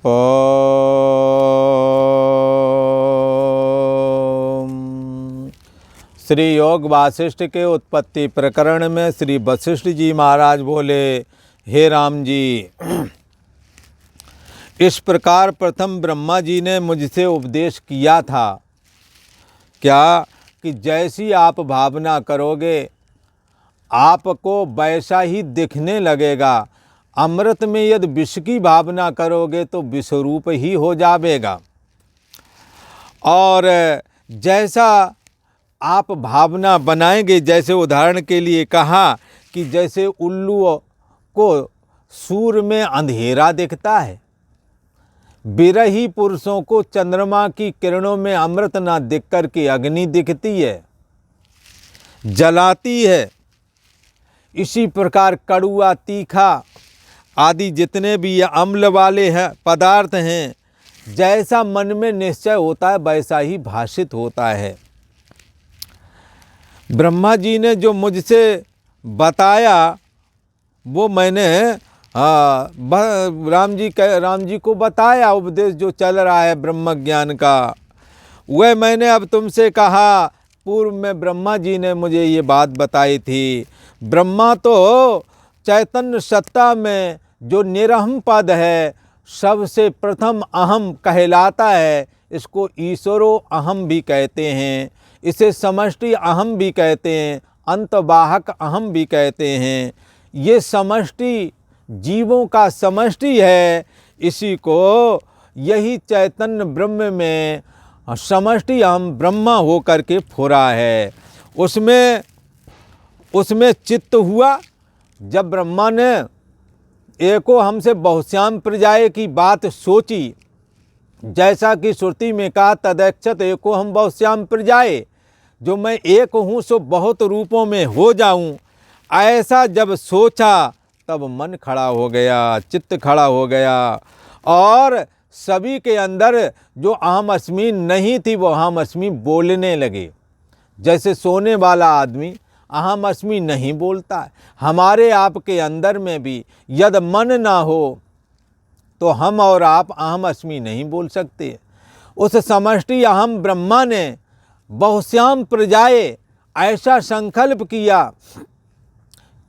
ओम। श्री योग वासिष्ठ के उत्पत्ति प्रकरण में श्री वशिष्ठ जी महाराज बोले, हे राम जी, इस प्रकार प्रथम ब्रह्मा जी ने मुझसे उपदेश किया था क्या कि जैसी आप भावना करोगे आपको वैसा ही दिखने लगेगा। अमृत में यदि विष की भावना करोगे तो विषरूप ही हो जाएगा। और जैसा आप भावना बनाएंगे, जैसे उदाहरण के लिए कहा कि जैसे उल्लू को सूर्य में अंधेरा दिखता है, विरही पुरुषों को चंद्रमा की किरणों में अमृत ना दिख कर के अग्नि दिखती है, जलाती है। इसी प्रकार कड़ुआ, तीखा आदि जितने भी ये अम्ल वाले हैं पदार्थ हैं, जैसा मन में निश्चय होता है वैसा ही भाषित होता है। ब्रह्मा जी ने जो मुझसे बताया वो मैंने राम जी को बताया। उपदेश जो चल रहा है ब्रह्म ज्ञान का, वह मैंने अब तुमसे कहा। पूर्व में ब्रह्मा जी ने मुझे ये बात बताई थी। ब्रह्मा तो चैतन्य सत्ता में जो निरहम पद है, सबसे प्रथम अहम कहलाता है। इसको ईश्वरो अहम भी कहते हैं, इसे समष्टि अहम भी कहते हैं, अंतवाहक अहम भी कहते हैं। ये समष्टि जीवों का समष्टि है। इसी को यही चैतन्य ब्रह्म में समष्टि अहम ब्रह्मा हो करके फुरा है। उसमें चित्त हुआ। जब ब्रह्मा ने एको हमसे बहुश्याम प्रजाए की बात सोची, जैसा कि श्रुति में कहा तदैक्षत एको हम बहुश्याम प्रजाए, जो मैं एक हूँ सो बहुत रूपों में हो जाऊँ, ऐसा जब सोचा तब मन खड़ा हो गया, चित्त खड़ा हो गया। और सभी के अंदर जो अहम अस्मि नहीं थी वो अहम अस्मि बोलने लगे। जैसे सोने वाला आदमी अहम अस्मि नहीं बोलता है, हमारे आपके अंदर में भी यदि मन ना हो तो हम और आप अहम अस्मि नहीं बोल सकते। उस समष्टि अहम ब्रह्मा ने बहुश्याम प्रजाए ऐसा संकल्प किया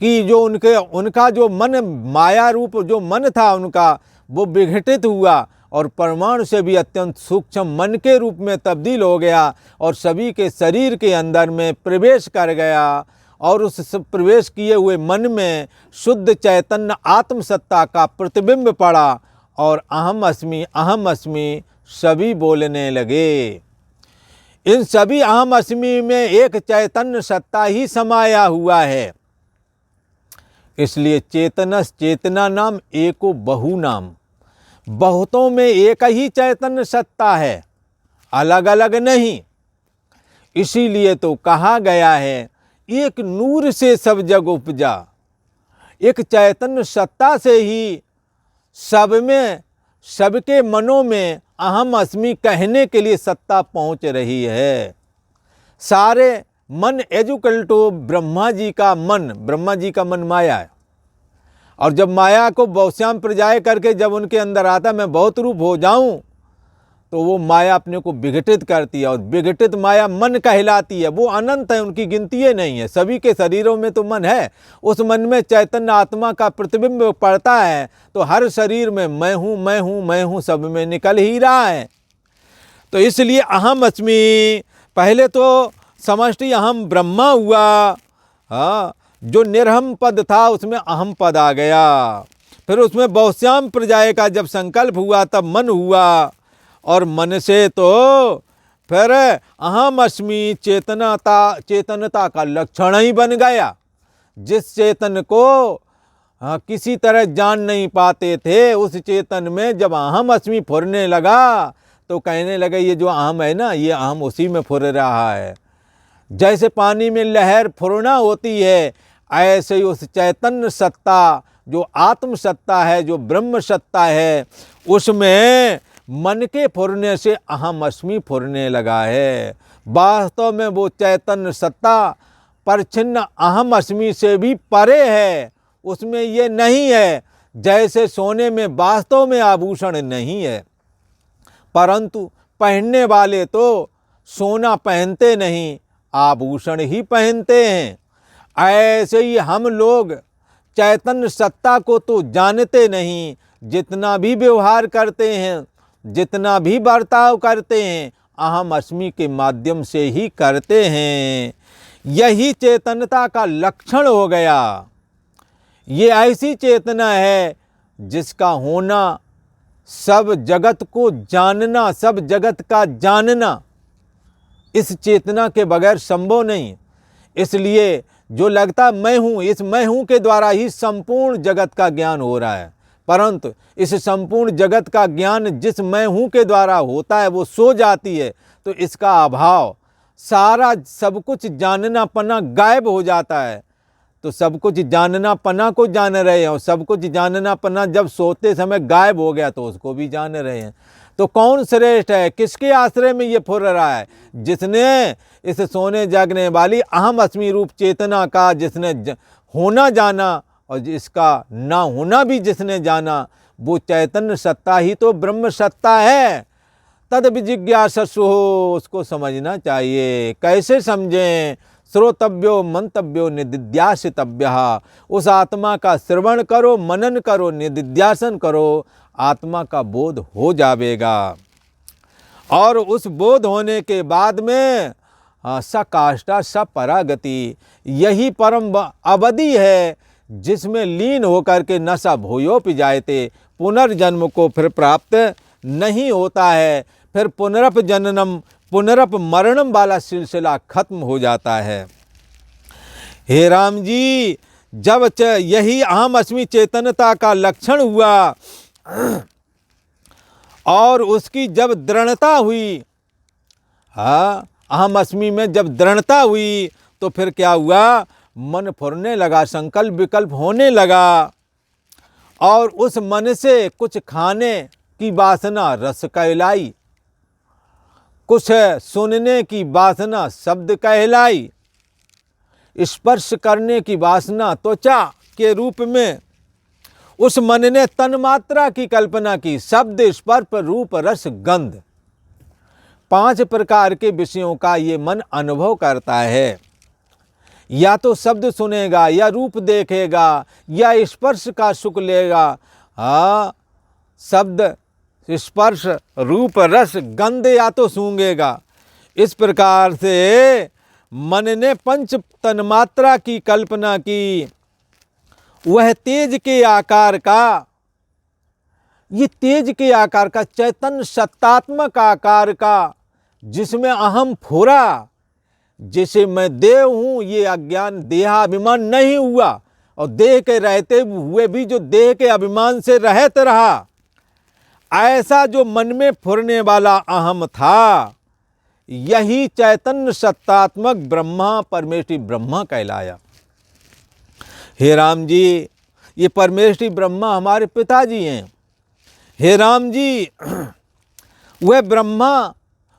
कि जो उनका जो मन, माया रूप जो मन था उनका, वो विघटित हुआ और परमाणु से भी अत्यंत सूक्ष्म मन के रूप में तब्दील हो गया और सभी के शरीर के अंदर में प्रवेश कर गया। और उस प्रवेश किए हुए मन में शुद्ध चैतन्य आत्मसत्ता का प्रतिबिंब पड़ा और अहम अस्मि सभी बोलने लगे। इन सभी अहम अस्मि में एक चैतन्य सत्ता ही समाया हुआ है। इसलिए चेतनस चेतना नाम एको बहु नाम, बहुतों में एक ही चैतन्य सत्ता है, अलग अलग नहीं। इसीलिए तो कहा गया है एक नूर से सब जग उपजा। एक चैतन्य सत्ता से ही सब में, सबके मनों में अहम अस्मि कहने के लिए सत्ता पहुंच रही है। सारे मन एजुकल टू ब्रह्मा जी का मन, ब्रह्मा जी का मन माया है। और जब माया को बहुश्याम प्रजाए करके जब उनके अंदर आता मैं बहुत रूप हो जाऊं, तो वो माया अपने को विघटित करती है और विघटित माया मन कहलाती है। वो अनंत है, उनकी गिनती नहीं है। सभी के शरीरों में तो मन है, उस मन में चैतन्य आत्मा का प्रतिबिंब पड़ता है, तो हर शरीर में मैं हूँ मैं हूँ मैं हूँ सब में निकल ही रहा है। तो इसलिए अहम अस्मि, पहले तो समष्टि अहम ब्रह्मा हुआ, हाँ, जो निर्हम पद था उसमें अहम पद आ गया। फिर उसमें बहुश्याम प्रजाए का जब संकल्प हुआ तब मन हुआ, और मन से तो फिर अहम अस्मि चेतनता का लक्षण ही बन गया। जिस चेतन को किसी तरह जान नहीं पाते थे, उस चेतन में जब अहम अस्मि फुरने लगा तो कहने लगे ये जो अहम है ना, ये अहम उसी में फुर रहा है। जैसे पानी में लहर फुरना होती है, ऐसे ही उस चैतन्य सत्ता जो आत्म सत्ता है, जो ब्रह्म सत्ता है, उसमें मन के फुरने से अहम अस्मि फुरने लगा है। वास्तव में वो चैतन्य सत्ता परिच्छिन्न अहम अस्मि से भी परे है। उसमें ये नहीं है जैसे सोने में वास्तव में आभूषण नहीं है, परंतु पहनने वाले तो सोना पहनते नहीं, आभूषण ही पहनते हैं। ऐसे ही हम लोग चैतन्य सत्ता को तो जानते नहीं, जितना भी व्यवहार करते हैं, जितना भी बर्ताव करते हैं, अहम अस्मि के माध्यम से ही करते हैं। यही चेतनता का लक्षण हो गया। ये ऐसी चेतना है जिसका होना सब जगत को जानना, सब जगत का जानना इस चेतना के बगैर संभव नहीं। इसलिए जो लगता मैं हूँ, इस मैं हूँ के द्वारा ही संपूर्ण जगत का ज्ञान हो रहा है, परंतु इस संपूर्ण जगत का ज्ञान जिस मैं हूँ के द्वारा होता है वो सो जाती है, तो इसका अभाव, सारा सब कुछ जानना पना गायब हो जाता है। तो सब कुछ जानना पना को जान रहे हैं, और सब कुछ जानना पना जब सोते समय गायब हो गया तो उसको भी जान रहे हैं। तो कौन श्रेष्ठ है, किसके आश्रय में ये फुर रहा है? जिसने इस सोने जागने वाली अहम अस्मि रूप चेतना का जिसने होना जाना और जिसका ना होना भी जिसने जाना, वो चैतन्य सत्ता ही तो ब्रह्म सत्ता है। तद विजिज्ञासु हो, उसको समझना चाहिए। कैसे समझें? श्रोतव्यो मंतव्यो निदिध्यासितव्य। उस आत्मा का श्रवण करो, मनन करो, निदिध्यासन करो, आत्मा का बोध हो जाएगा। और उस बोध होने के बाद में स काष्ठा स परागति, यही परम अवधि है जिसमें लीन होकर के न स भूयोपि जायते, पुनर्जन्म को फिर प्राप्त नहीं होता है। फिर पुनरप जननम पुनरप मरणम वाला सिलसिला खत्म हो जाता है। हे राम जी, जब यही अहम अस्मि चेतनता का लक्षण हुआ और उसकी जब दृढ़ता हुई, अहम अस्मि में जब दृढ़ता हुई, तो फिर क्या हुआ? मन फुरने लगा, संकल्प विकल्प होने लगा, और उस मन से कुछ खाने की वासना रस कहलाई, कुछ सुनने की वासना शब्द कहलाई, स्पर्श करने की वासना त्वचा के रूप में उस मन ने तन्मात्रा की कल्पना की। शब्द स्पर्श रूप रस गंध, 5 प्रकार के विषयों का ये मन अनुभव करता है। या तो शब्द सुनेगा, या रूप देखेगा, या स्पर्श का सुख लेगा। शब्द स्पर्श रूप रस गंध या तो सूंघेगा। इस प्रकार से मन ने 5 तन्मात्रा की कल्पना की। वह तेज के आकार का, ये तेज के आकार का, चैतन्य सत्तात्मक आकार का, जिसमें अहम फुरा, जैसे मैं देव हूँ, ये अज्ञान देहाभिमान नहीं हुआ, और देह के रहते हुए भी जो देह के अभिमान से रहते रहा, ऐसा जो मन में फुरने वाला अहम था, यही चैतन्य सत्तात्मक ब्रह्मा परमेष्टि ब्रह्मा कहलाया। हे राम जी, ये परमेष्टि ब्रह्मा हमारे पिताजी हैं। हे राम जी, वह ब्रह्मा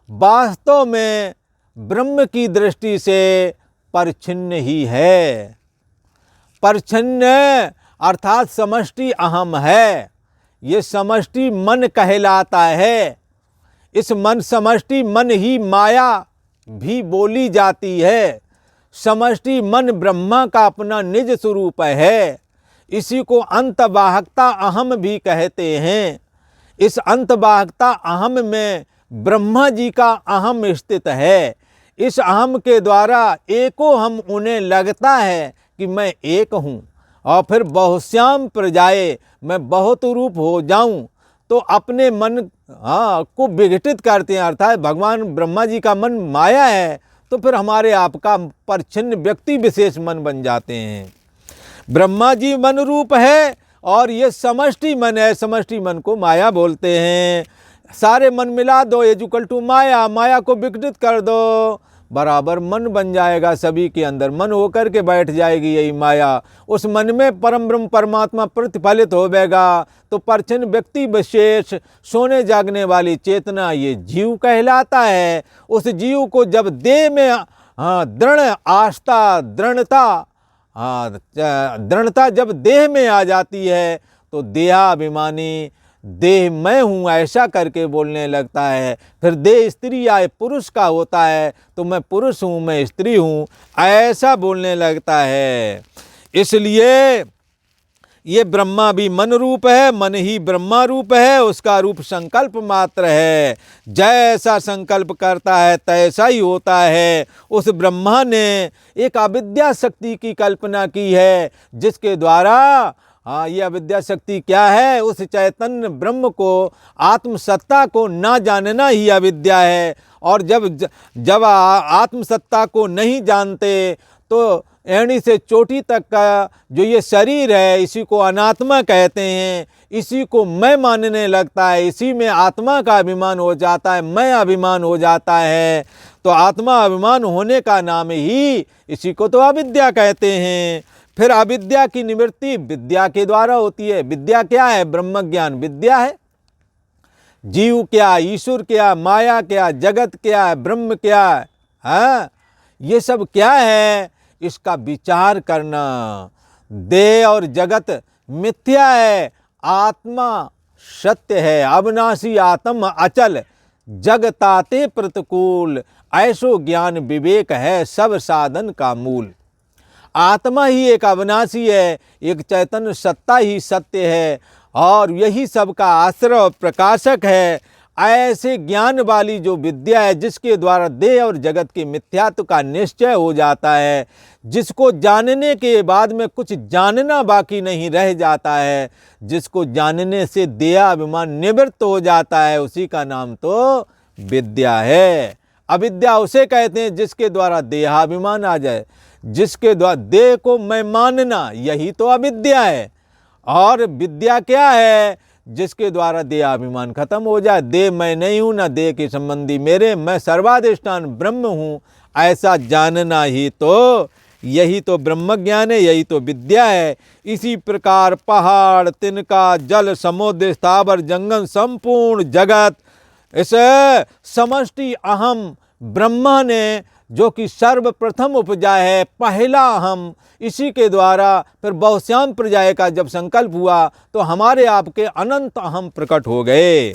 वास्तव में ब्रह्म की दृष्टि से परिच्छिन्न ही है। परिच्छिन्न अर्थात समष्टि अहम है। ये समष्टि मन कहलाता है। इस मन समष्टि मन ही माया भी बोली जाती है। समष्टि मन ब्रह्मा का अपना निज स्वरूप है। इसी को अंतवाहकता अहम भी कहते हैं। इस अंतवाहकता अहम में ब्रह्मा जी का अहम स्थित है। इस अहम के द्वारा एको हम उन्हें लगता है कि मैं एक हूँ, और फिर बहुश्याम प्रजाए, मैं बहुत रूप हो जाऊं, तो अपने मन को विघटित करते हैं। अर्थात भगवान ब्रह्मा जी का मन माया है, तो फिर हमारे आपका परिच्छिन्न व्यक्ति विशेष मन बन जाते हैं। ब्रह्मा जी मन रूप है और ये समष्टि मन है। समष्टि मन को माया बोलते हैं। सारे मन मिला दो, इक्वल टू माया। माया को विघटित कर दो, बराबर मन बन जाएगा। सभी के अंदर मन होकर के बैठ जाएगी यही माया। उस मन में परम ब्रह्म परमात्मा प्रतिफलित होवेगा, तो परिच्छिन्न व्यक्ति विशेष सोने जागने वाली चेतना ये जीव कहलाता है। उस जीव को जब देह में दृढ़ आस्था, दृढ़ता जब देह में आ जाती है, तो देहाभिमानी देह मैं हूँ ऐसा करके बोलने लगता है। फिर देह स्त्री या पुरुष का होता है तो मैं पुरुष हूँ, मैं स्त्री हूँ, ऐसा बोलने लगता है। इसलिए ये ब्रह्मा भी मन रूप है, मन ही ब्रह्मा रूप है, उसका रूप संकल्प मात्र है। जैसा संकल्प करता है तैसा ही होता है। उस ब्रह्मा ने एक अविद्या शक्ति की कल्पना की है, जिसके द्वारा ये अविद्या शक्ति क्या है? उस चैतन्य ब्रह्म को, आत्मसत्ता को ना जानना ही अविद्या है। और जब आत्मसत्ता को नहीं जानते तो एड़ी से चोटी तक का जो ये शरीर है, इसी को अनात्मा कहते हैं, इसी को मैं मानने लगता है, इसी में आत्मा का अभिमान हो जाता है, मैं अभिमान हो जाता है। तो आत्मा अभिमान होने का नाम ही, इसी को तो अविद्या कहते हैं। फिर अविद्या की निवृत्ति विद्या के द्वारा होती है। विद्या क्या है? ब्रह्म ज्ञान विद्या है। जीव क्या, ईश्वर क्या, माया क्या, जगत क्या है, ब्रह्म क्या है, हाँ? ये सब क्या है? इसका विचार करना। देह और जगत मिथ्या है, आत्मा सत्य है। अविनाशी आत्म अचल, जगताते प्रतिकूल, ऐसो ज्ञान विवेक है सब साधन का मूल। आत्मा ही एक अविनाशी है, एक चैतन्य सत्ता ही सत्य है, और यही सबका आश्रय और प्रकाशक है। ऐसे ज्ञान वाली जो विद्या है, जिसके द्वारा देह और जगत के मिथ्यात्व का निश्चय हो जाता है, जिसको जानने के बाद में कुछ जानना बाकी नहीं रह जाता है, जिसको जानने से देहाभिमान निवृत्त हो जाता है, उसी का नाम तो विद्या है। अविद्या उसे कहते हैं जिसके द्वारा देहाभिमान आ जाए, जिसके द्वारा देह को मैं मानना, यही तो अविद्या है। और विद्या क्या है? जिसके द्वारा देहाभिमान खत्म हो जाए। देह मैं नहीं हूँ, ना देह के संबंधी मेरे, मैं सर्वाधिष्ठान ब्रह्म हूँ, ऐसा जानना ही तो, यही तो ब्रह्म ज्ञान है, यही तो विद्या है। इसी प्रकार पहाड़, तिनका, जल, समुद्र, स्थावर, जंगम, संपूर्ण जगत, इस समष्टि अहम ब्रह्मा ने, जो कि सर्वप्रथम उपजा है, पहला अहम, इसी के द्वारा फिर बहुश्याम प्रजाए का जब संकल्प हुआ तो हमारे आपके अनंत अहम प्रकट हो गए।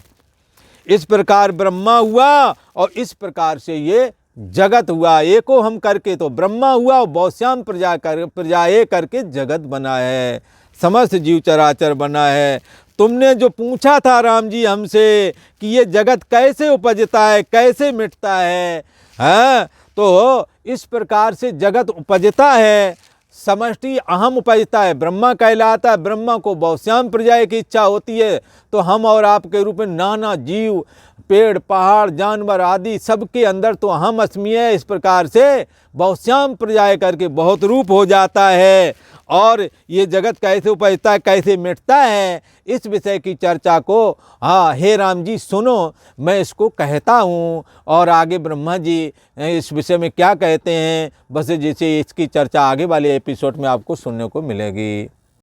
इस प्रकार ब्रह्मा हुआ और इस प्रकार से ये जगत हुआ। एको हम करके तो ब्रह्मा हुआ और बहुश्याम प्रजाए करके जगत बना है, समस्त जीव चराचर बना है। तुमने जो पूछा था राम जी हमसे कि ये जगत कैसे उपजता है, कैसे मिटता है, हाँ? तो इस प्रकार से जगत उपजता है, समष्टि अहम उपजता है, ब्रह्मा कहलाता है। ब्रह्मा को बहुश्याम प्रजाए की इच्छा होती है तो हम और आपके रूप में नाना जीव, पेड़, पहाड़, जानवर आदि सबके अंदर तो अहम अस्मि है। इस प्रकार से बहुश्याम प्रजाए करके बहुत रूप हो जाता है। और ये जगत कैसे उपजता है, कैसे मिटता है, इस विषय की चर्चा को हे राम जी सुनो, मैं इसको कहता हूँ। और आगे ब्रह्मा जी इस विषय में क्या कहते हैं, बस जैसे इसकी चर्चा आगे वाले एपिसोड में आपको सुनने को मिलेगी।